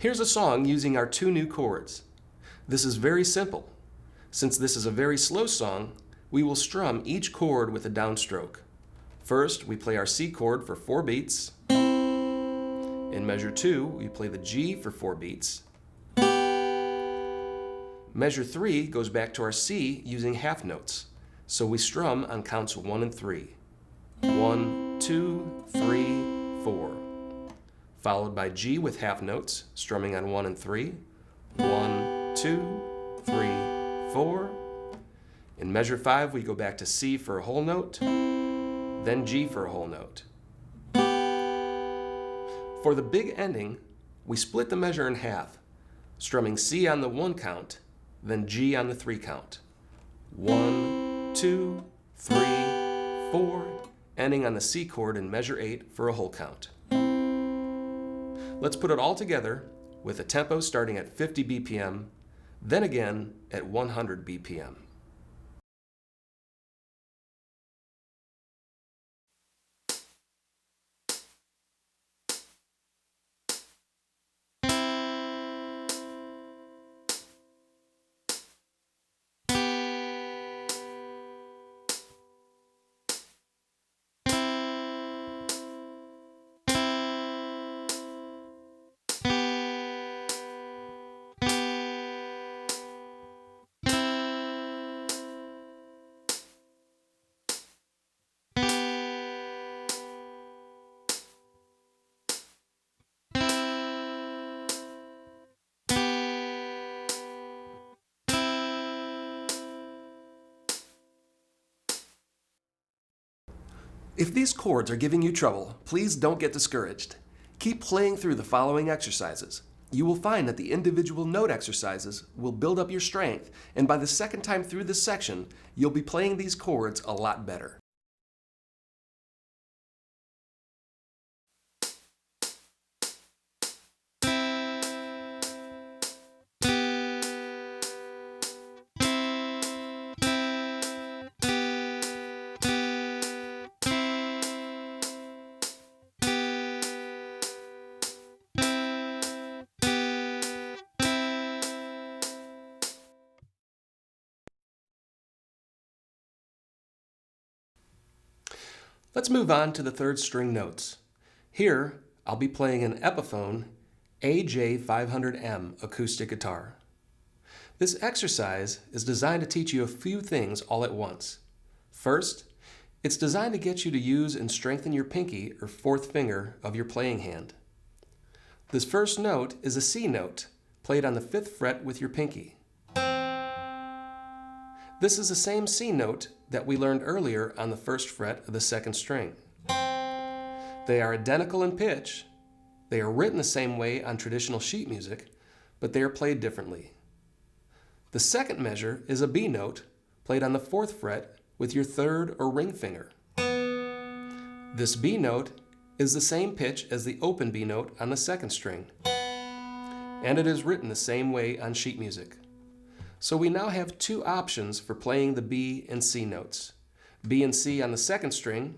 Here's a song using our two new chords. This is very simple. Since this is a very slow song, we will strum each chord with a downstroke. First, we play our C chord for 4 beats. In measure 2, we play the G for 4 beats. Measure 3 goes back to our C using half notes, so we strum on counts 1 and 3. 1, 2, 3, 4. Followed by G with half notes, strumming on 1 and 3. 1, 2, 3, 4. In measure 5, we go back to C for a whole note, then G for a whole note. For the big ending, we split the measure in half, strumming C on the 1 count, then G on the 3 count. 1, 2, 3, 4, ending on the C chord in measure 8 for a whole count. Let's put it all together with a tempo starting at 50 BPM, then again at 100 BPM. If these chords are giving you trouble, please don't get discouraged. Keep playing through the following exercises. You will find that the individual note exercises will build up your strength, and by the second time through this section, you'll be playing these chords a lot better. Let's move on to the third string notes. Here, I'll be playing an Epiphone AJ500M acoustic guitar. This exercise is designed to teach you a few things all at once. First, it's designed to get you to use and strengthen your pinky or fourth finger of your playing hand. This first note is a C note, played on the 5th fret with your pinky. This is the same C note that we learned earlier on the 1st fret of the 2nd string. They are identical in pitch. They are written the same way on traditional sheet music, but they are played differently. The second measure is a B note, played on the 4th fret with your 3rd or ring finger. This B note is the same pitch as the open B note on the 2nd string, and it is written the same way on sheet music. So we now have 2 options for playing the B and C notes. B and C on the 2nd string,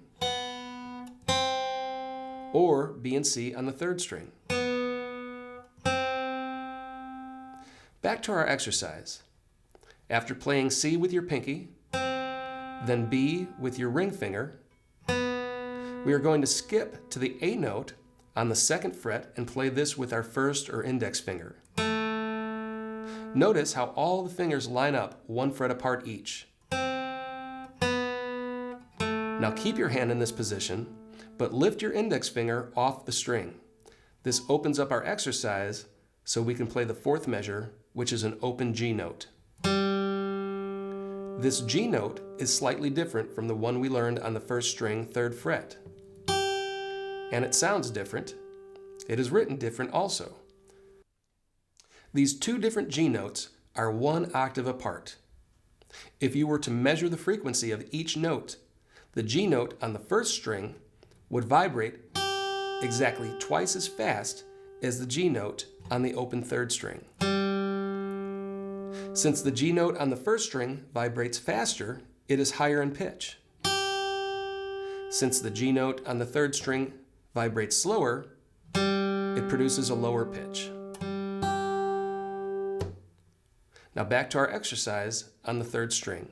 or B and C on the 3rd string. Back to our exercise. After playing C with your pinky, then B with your ring finger, we are going to skip to the A note on the 2nd fret and play this with our 1st or index finger. Notice how all the fingers line up 1 fret apart each. Now keep your hand in this position, but lift your index finger off the string. This opens up our exercise so we can play the 4th measure, which is an open G note. This G note is slightly different from the one we learned on the 1st string, 3rd fret. And it sounds different. It is written different also. These 2 different G notes are 1 octave apart. If you were to measure the frequency of each note, the G note on the 1st string would vibrate exactly twice as fast as the G note on the open 3rd string. Since the G note on the 1st string vibrates faster, it is higher in pitch. Since the G note on the 3rd string vibrates slower, it produces a lower pitch. Now back to our exercise on the 3rd string.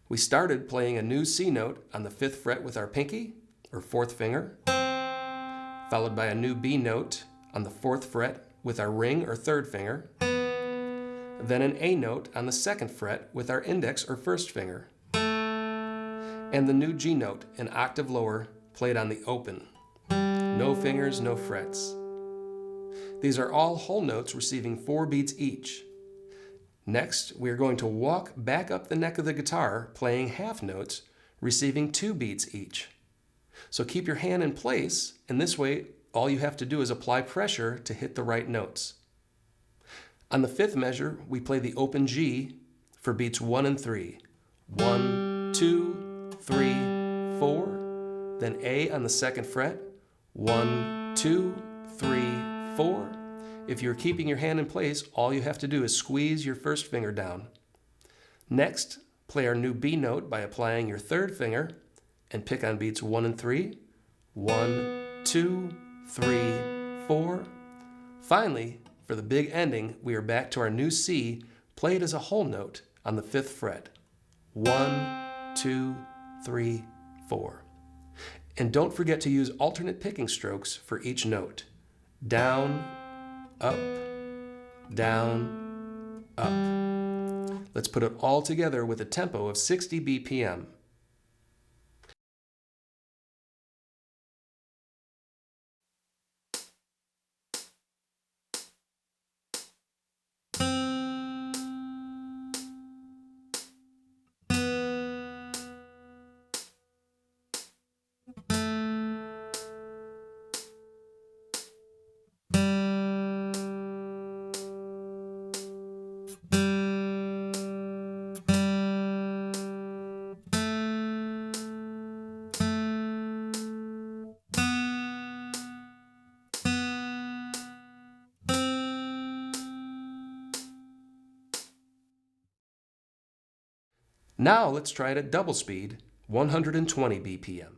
We started playing a new C note on the 5th fret with our pinky, or 4th finger, followed by a new B note on the 4th fret with our ring, or 3rd finger, then an A note on the 2nd fret with our index, or 1st finger, and the new G note, an octave lower, played on the open. No fingers, no frets. These are all whole notes receiving 4 beats each. Next, we are going to walk back up the neck of the guitar, playing half notes, receiving 2 beats each. So keep your hand in place, and this way, all you have to do is apply pressure to hit the right notes. On the 5th measure, we play the open G for beats 1 and 3. 1, 2, 3, 4. Then A on the 2nd fret. 1, 2, 3, 4. If you're keeping your hand in place, all you have to do is squeeze your 1st finger down. Next, play our new B note by applying your 3rd finger and pick on beats 1 and 3. 1, 2, 3, 4. Finally, for the big ending, we are back to our new C, played as a whole note on the 5th fret. 1, 2, 3, 4. And don't forget to use alternate picking strokes for each note. Down, up, down, up. Let's put it all together with a tempo of 60 BPM. Now let's try it at double speed, 120 BPM.